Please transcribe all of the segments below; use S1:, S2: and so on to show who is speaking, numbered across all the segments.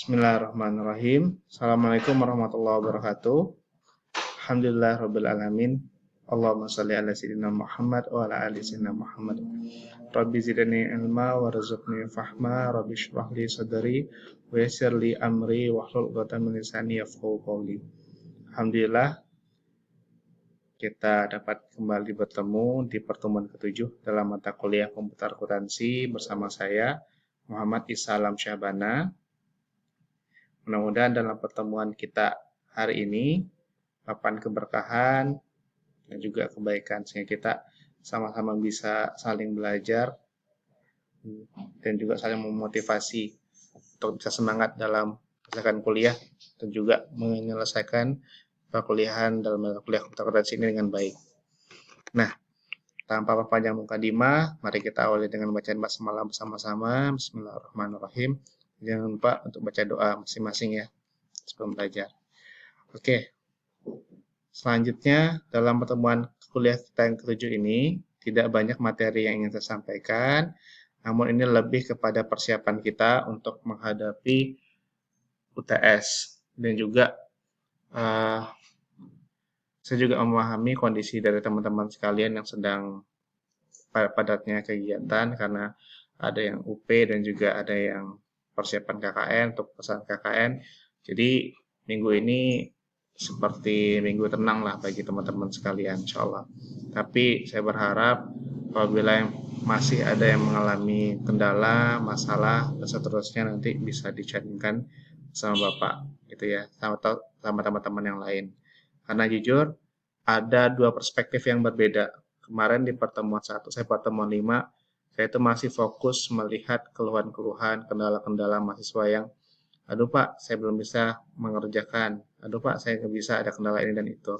S1: Bismillahirrahmanirrahim. Assalamualaikum warahmatullahi wabarakatuh. Alhamdulillah rabbil alamin. Allahumma shalli ala sayyidina Muhammad wa ala ali sayyidina Muhammad. Rabbi zidni ilma warzuqni fahma, rabbi shrah li sadri wa yassir li amri wahlul 'uqdatam min lisani yafqahu qawli. Alhamdulillah kita dapat kembali bertemu di pertemuan ke-7 dalam mata kuliah komputer akuntansi bersama saya Muhammad Isalam Syahbana. Mudah-mudahan dalam pertemuan kita hari ini, papan keberkahan dan juga kebaikan, sehingga kita sama-sama bisa saling belajar dan juga saling memotivasi untuk bisa semangat dalam menyelesaikan kuliah dan juga menyelesaikan perkuliahan dalam kuliah komputer akuntansi ini dengan baik. Nah, tanpa panjang mukadimah, mari kita awali dengan bacaan basmalah bersama-sama. Bismillahirrahmanirrahim. Jangan lupa untuk baca doa masing-masing ya sebelum belajar. Oke. Selanjutnya dalam pertemuan kuliah kita yang ke-7 ini tidak banyak materi yang ingin saya sampaikan, namun ini lebih kepada persiapan kita untuk menghadapi UTS dan juga saya juga memahami kondisi dari teman-teman sekalian yang sedang padatnya kegiatan karena ada yang UP dan juga ada yang persiapan KKN untuk pesan KKN. Jadi minggu ini seperti minggu tenang lah bagi teman-teman sekalian, insya Allah. Tapi saya berharap apabila yang masih ada yang mengalami kendala, masalah, dan seterusnya nanti bisa dicarikan sama Bapak, gitu ya, sama teman-teman yang lain. Karena jujur ada dua perspektif yang berbeda. Kemarin di pertemuan 1, saya pertemuan 5, saya itu masih fokus melihat keluhan-keluhan, kendala-kendala mahasiswa yang, aduh Pak, saya belum bisa mengerjakan, aduh Pak, saya nggak bisa, ada kendala ini dan itu.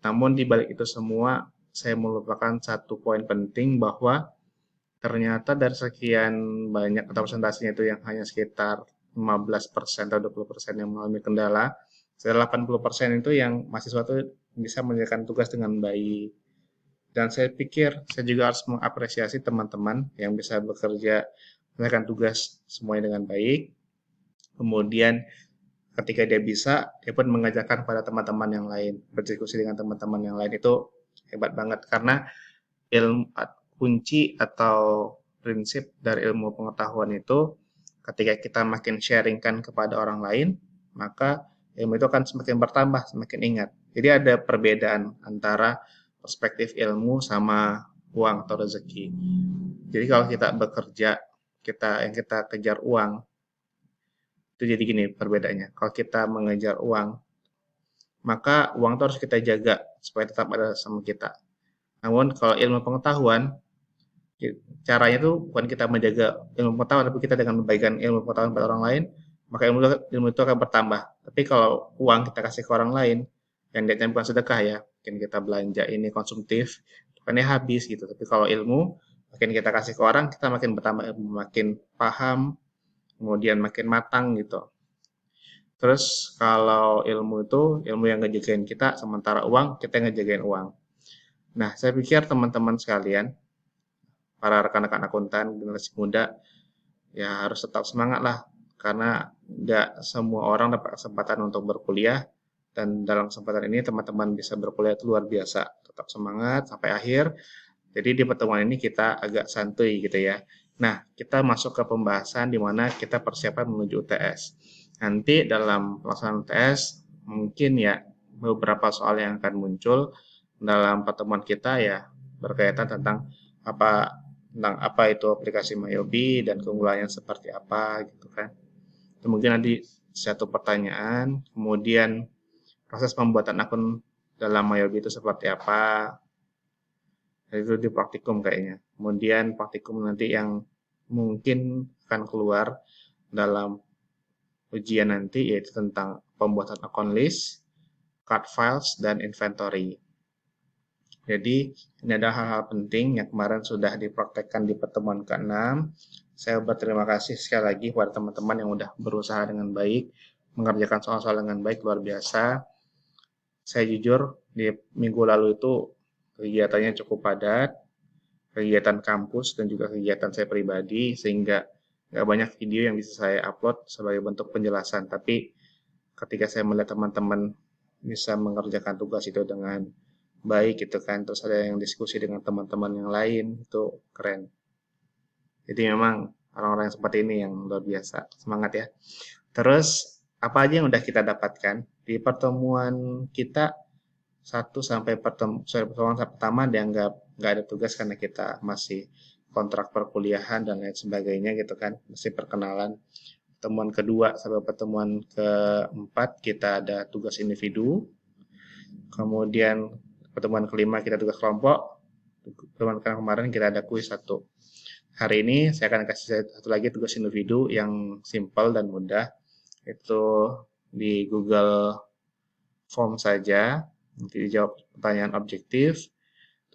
S1: Namun di balik itu semua, saya melupakan satu poin penting bahwa ternyata dari sekian banyak atau presentasinya itu yang hanya sekitar 15% atau 20% yang mengalami kendala, sekitar 80% itu yang mahasiswa itu bisa mengerjakan tugas dengan baik. Dan saya pikir saya juga harus mengapresiasi teman-teman yang bisa bekerja mengerjakan tugas semuanya dengan baik. Kemudian ketika dia bisa, dia pun mengajarkan pada teman-teman yang lain, berdiskusi dengan teman-teman yang lain, itu hebat banget karena ilmu kunci atau prinsip dari ilmu pengetahuan itu ketika kita makin sharingkan kepada orang lain, maka ilmu itu akan semakin bertambah, semakin ingat. Jadi ada perbedaan antara perspektif ilmu sama uang atau rezeki. Jadi kalau kita bekerja, yang kita kejar uang, itu jadi gini perbedaannya. Kalau kita mengejar uang, maka uang itu harus kita jaga supaya tetap ada sama kita. Namun kalau ilmu pengetahuan, caranya itu bukan kita menjaga ilmu pengetahuan, tapi kita dengan memberikan ilmu pengetahuan pada orang lain, maka ilmu itu akan bertambah. Tapi kalau uang kita kasih ke orang lain, yang niatnya bukan sedekah ya, mungkin kita belanja ini konsumtif, bukannya habis gitu. Tapi kalau ilmu, makin kita kasih ke orang, kita makin bertambah, makin paham, kemudian makin matang gitu. Terus kalau ilmu itu, ilmu yang ngejagain kita, sementara uang, kita yang ngejagain uang. Nah, saya pikir teman-teman sekalian, para rekan-rekan akuntan, generasi muda, ya harus tetap semangat lah. Karena nggak semua orang dapat kesempatan untuk berkuliah, dan dalam kesempatan ini teman-teman bisa berkuliah itu luar biasa. Tetap semangat sampai akhir. Jadi di pertemuan ini kita agak santuy gitu ya. Nah, kita masuk ke pembahasan di mana kita persiapan menuju UTS. Nanti dalam pelaksanaan UTS mungkin ya beberapa soal yang akan muncul dalam pertemuan kita ya berkaitan tentang apa itu aplikasi Mayobi dan keunggulannya seperti apa gitu kan. Itu mungkin nanti satu pertanyaan, kemudian proses pembuatan akun dalam Mayobi itu seperti apa, itu di praktikum kayaknya. Kemudian praktikum nanti yang mungkin akan keluar dalam ujian nanti yaitu tentang pembuatan akun list, card files, dan inventory. Jadi ini adalah hal-hal penting yang kemarin sudah dipraktekkan di pertemuan ke-6. Saya berterima kasih sekali lagi kepada teman-teman yang sudah berusaha dengan baik, mengerjakan soal-soal dengan baik, luar biasa. Saya jujur, di minggu lalu itu kegiatannya cukup padat, kegiatan kampus dan juga kegiatan saya pribadi, sehingga nggak banyak video yang bisa saya upload sebagai bentuk penjelasan, tapi ketika saya melihat teman-teman bisa mengerjakan tugas itu dengan baik gitu kan, terus ada yang diskusi dengan teman-teman yang lain, itu keren. Jadi memang orang-orang yang seperti ini yang luar biasa. Semangat ya. Terus apa aja yang udah kita dapatkan di pertemuan kita pertemuan pertama dianggap nggak ada tugas karena kita masih kontrak perkuliahan dan lain sebagainya gitu kan, masih perkenalan. Pertemuan kedua sampai pertemuan keempat kita ada tugas individu. Kemudian pertemuan kelima kita tugas kelompok. Pertemuan kemarin kita ada kuis satu. Hari ini saya akan kasih satu lagi tugas individu yang simple dan mudah. Itu di Google Form saja. Nanti dijawab pertanyaan objektif.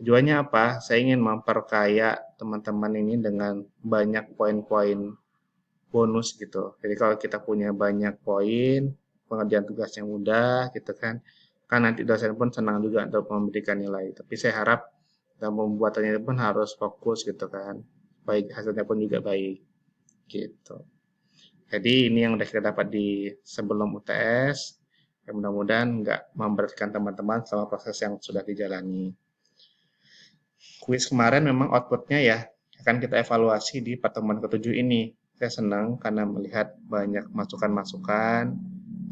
S1: Tujuannya apa? Saya ingin memperkaya teman-teman ini dengan banyak poin-poin bonus gitu. Jadi kalau kita punya banyak poin, pengerjaan tugas yang mudah gitu kan nanti dosen pun senang juga untuk memberikan nilai. Tapi saya harap dalam pembuatannya pun harus fokus gitu kan, baik hasilnya pun juga baik gitu. Jadi ini yang udah kita dapat di sebelum UTS. Ya, mudah-mudahan nggak memberatkan teman-teman selama proses yang sudah dijalani. Kuis kemarin memang outputnya ya akan kita evaluasi di pertemuan ke-7 ini. Saya senang karena melihat banyak masukan-masukan,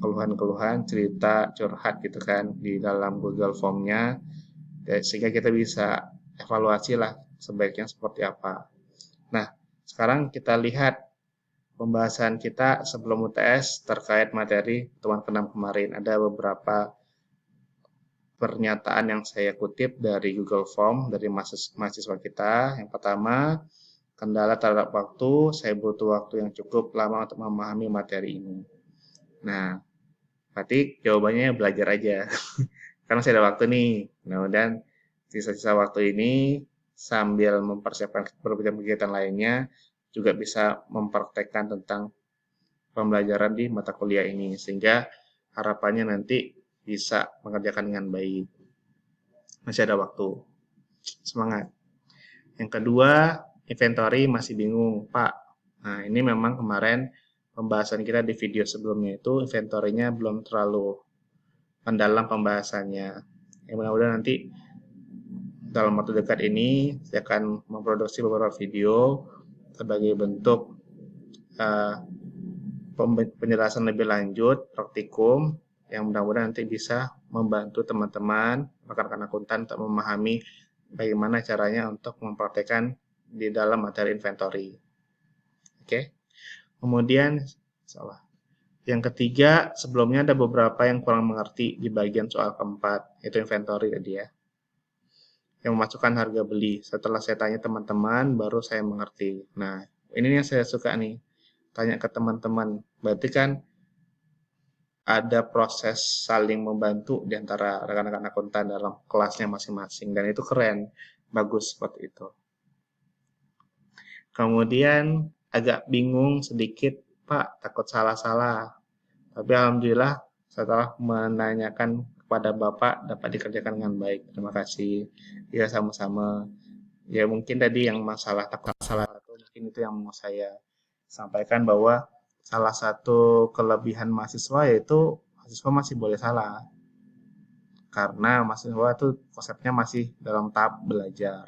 S1: keluhan-keluhan, cerita, curhat gitu kan di dalam Google Form-nya, sehingga kita bisa evaluasi lah sebaiknya seperti apa. Nah, sekarang kita lihat pembahasan kita sebelum UTS terkait materi pertemuan ke-6 kemarin. Ada beberapa pernyataan yang saya kutip dari Google Form dari mahasiswa kita. Yang pertama, kendala terhadap waktu, saya butuh waktu yang cukup lama untuk memahami materi ini. Nah, berarti jawabannya belajar aja. Karena saya ada waktu nih. Mudah-mudahan sisa-sisa waktu ini sambil mempersiapkan berbagai kegiatan lainnya juga bisa mempraktekkan tentang pembelajaran di mata kuliah ini sehingga harapannya nanti bisa mengerjakan dengan baik. Masih ada waktu. Semangat. Yang kedua, inventory masih bingung, Pak. Nah, ini memang kemarin pembahasan kita di video sebelumnya itu inventory-nya belum terlalu mendalam pembahasannya. Ya, mudah-mudahan nanti dalam waktu dekat ini saya akan memproduksi beberapa video sebagai bentuk penjelasan lebih lanjut, praktikum, yang mudah-mudahan nanti bisa membantu teman-teman rekan-rekan akuntan untuk memahami bagaimana caranya untuk mempraktekkan di dalam materi inventory. Oke. Kemudian salah. Yang ketiga, sebelumnya ada beberapa yang kurang mengerti di bagian soal keempat, yaitu inventory tadi ya. Yang memasukkan harga beli. Setelah saya tanya teman-teman, baru saya mengerti. Nah, ini yang saya suka nih. Tanya ke teman-teman. Berarti kan ada proses saling membantu di antara rekan-rekan akuntan dalam kelasnya masing-masing. Dan itu keren. Bagus seperti itu. Kemudian agak bingung sedikit, Pak, takut salah-salah. Tapi alhamdulillah setelah menanyakan kepada Bapak dapat dikerjakan dengan baik. Terima kasih. Ya sama-sama. Ya mungkin tadi yang masalah takut salah itu mungkin itu yang mau saya sampaikan bahwa salah satu kelebihan mahasiswa yaitu mahasiswa masih boleh salah. Karena mahasiswa itu konsepnya masih dalam tahap belajar.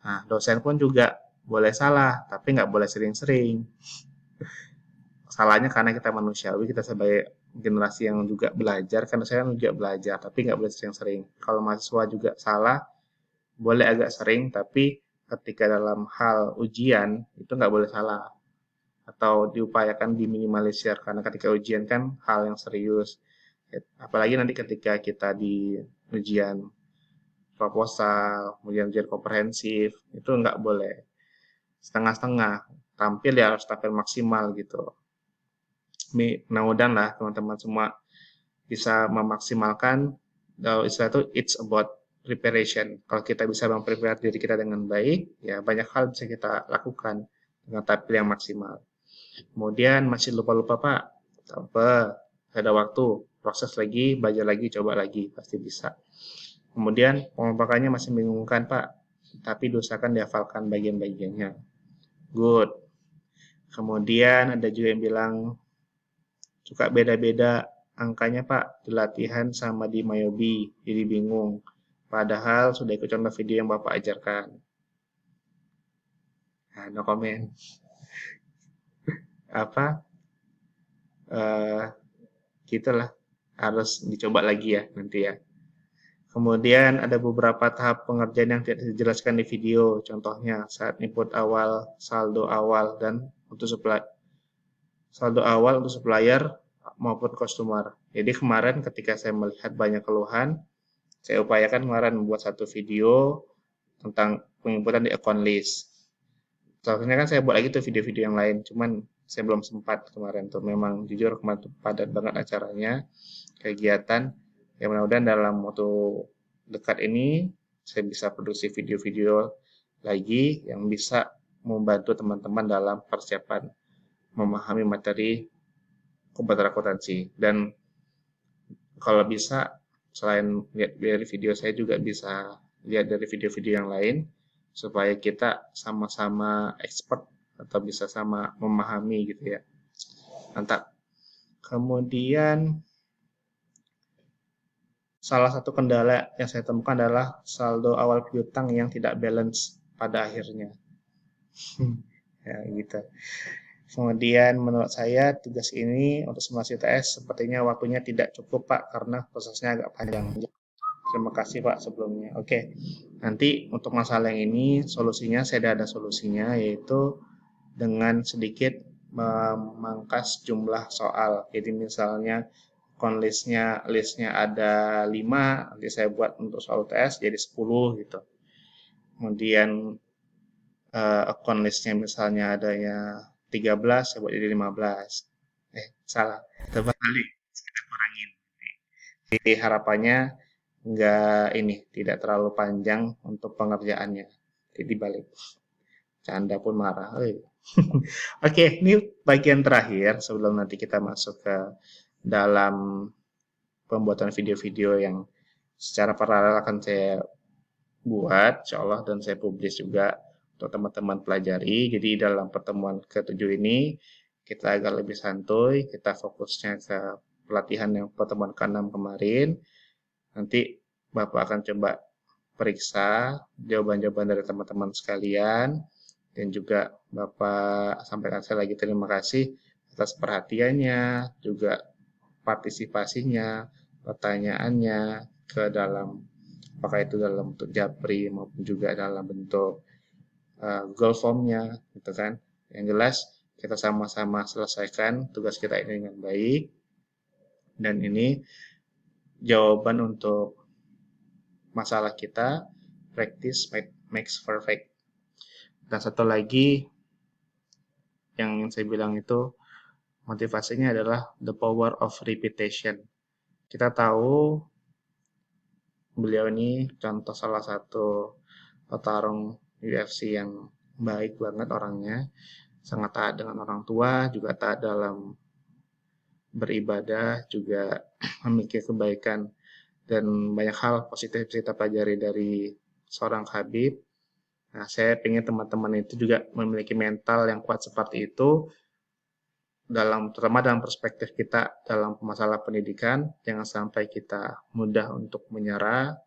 S1: Nah, dosen pun juga boleh salah, tapi nggak boleh sering-sering. Salahnya karena kita manusiawi, kita sebagai generasi yang juga belajar, karena saya juga belajar, tapi nggak boleh sering-sering. Kalau mahasiswa juga salah, boleh agak sering, tapi ketika dalam hal ujian, itu nggak boleh salah. Atau diupayakan diminimalisir, karena ketika ujian kan hal yang serius. Apalagi nanti ketika kita di ujian proposal, ujian komprehensif, itu nggak boleh setengah-setengah. Tampil ya harus tampil maksimal gitu. Mudah-mudahan lah teman-teman semua bisa memaksimalkan. Istilah itu it's about preparation. Kalau kita bisa memprepare diri kita dengan baik, ya banyak hal bisa kita lakukan dengan tampil yang maksimal. Kemudian masih lupa-lupa Pak, apa? Ada waktu, proses lagi, belajar lagi, coba lagi, pasti bisa. Kemudian pengelompakannya masih membingungkan Pak, tapi diusahakan dihafalkan bagian-bagiannya. Good. Kemudian ada juga yang bilang suka beda-beda angkanya Pak di latihan sama di Mayobi, jadi bingung. Padahal sudah ikut contoh video yang Bapak ajarkan. Nah, no comment. Apa? eh Gitulah. Harus dicoba lagi ya nanti ya. Kemudian ada beberapa tahap pengerjaan yang tidak dijelaskan di video. Contohnya saat input awal, saldo awal, dan untuk saldo awal untuk supplier maupun customer. Jadi kemarin ketika saya melihat banyak keluhan, saya upayakan kemarin membuat satu video tentang penginputan di account list. Seharusnya kan saya buat lagi tuh video-video yang lain, cuman saya belum sempat kemarin tuh. Memang jujur kemarin tuh padat banget acaranya, kegiatan. Ya mudah-mudahan dalam waktu dekat ini saya bisa produksi video-video lagi yang bisa membantu teman-teman dalam persiapan memahami materi komputer akuntansi. Dan kalau bisa selain lihat dari video saya juga bisa lihat dari video-video yang lain supaya kita sama-sama expert atau bisa sama memahami gitu ya. Mantap. Kemudian salah satu kendala yang saya temukan adalah saldo awal piutang yang tidak balance pada akhirnya. Ya gitu. Kemudian menurut saya tugas ini untuk simulasi UTS sepertinya waktunya tidak cukup Pak karena prosesnya agak panjang. Terima kasih Pak sebelumnya. Oke, nanti untuk masalah yang ini solusinya saya ada solusinya yaitu dengan sedikit memangkas jumlah soal. Jadi misalnya listnya ada 5, nanti saya buat untuk soal UTS jadi 10 gitu. Kemudian account listnya misalnya adanya 13, saya buat jadi 15. Salah, terbalik, kita kurangin. Jadi harapannya tidak terlalu panjang untuk pengerjaannya. Jadi balik. Canda pun marah. Oke, ini bagian terakhir sebelum nanti kita masuk ke dalam pembuatan video-video yang secara paralel akan saya buat, insya Allah, dan saya publish juga untuk teman-teman pelajari. Jadi dalam pertemuan ke-7 ini, kita agak lebih santuy, kita fokusnya ke pelatihan yang pertemuan ke-6 kemarin. Nanti Bapak akan coba periksa jawaban-jawaban dari teman-teman sekalian. Dan juga Bapak sampaikan saya lagi terima kasih atas perhatiannya, juga partisipasinya, pertanyaannya ke dalam apakah itu dalam bentuk japri maupun juga dalam bentuk Google Form-nya, gitu kan. Yang jelas kita sama-sama selesaikan tugas kita ini dengan baik. Dan ini jawaban untuk masalah kita, practice makes perfect. Dan satu lagi yang ingin saya bilang itu motivasinya adalah the power of repetition. Kita tahu beliau ini contoh salah satu petarung UFC yang baik banget orangnya, sangat taat dengan orang tua, juga taat dalam beribadah, juga memiliki kebaikan dan banyak hal positif kita pelajari dari seorang Habib. Nah, saya ingin teman-teman itu juga memiliki mental yang kuat seperti itu terutama dalam perspektif kita dalam masalah pendidikan. Jangan sampai kita mudah untuk menyerah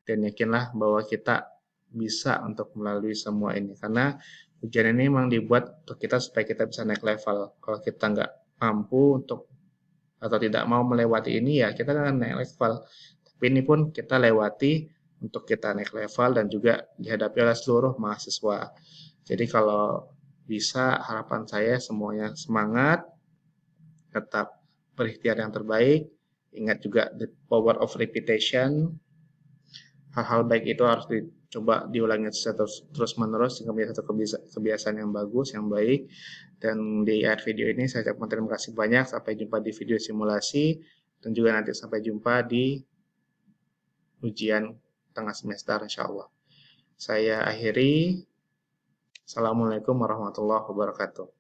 S1: dan yakinlah bahwa kita bisa untuk melalui semua ini karena ujian ini memang dibuat untuk kita supaya kita bisa naik level. Kalau kita nggak mampu untuk atau tidak mau melewati ini ya kita akan naik level. Tapi ini pun kita lewati untuk kita naik level dan juga dihadapi oleh seluruh mahasiswa. Jadi kalau bisa harapan saya semuanya semangat, tetap berikhtiar yang terbaik, ingat juga the power of repetition. Hal-hal baik itu harus dicoba diulangi terus-menerus sehingga menjadi satu kebiasaan yang bagus, yang baik. Dan di akhir video ini saya ucapkan terima kasih banyak. Sampai jumpa di video simulasi dan juga nanti sampai jumpa di ujian tengah semester insya Allah. Saya akhiri. Assalamualaikum warahmatullahi wabarakatuh.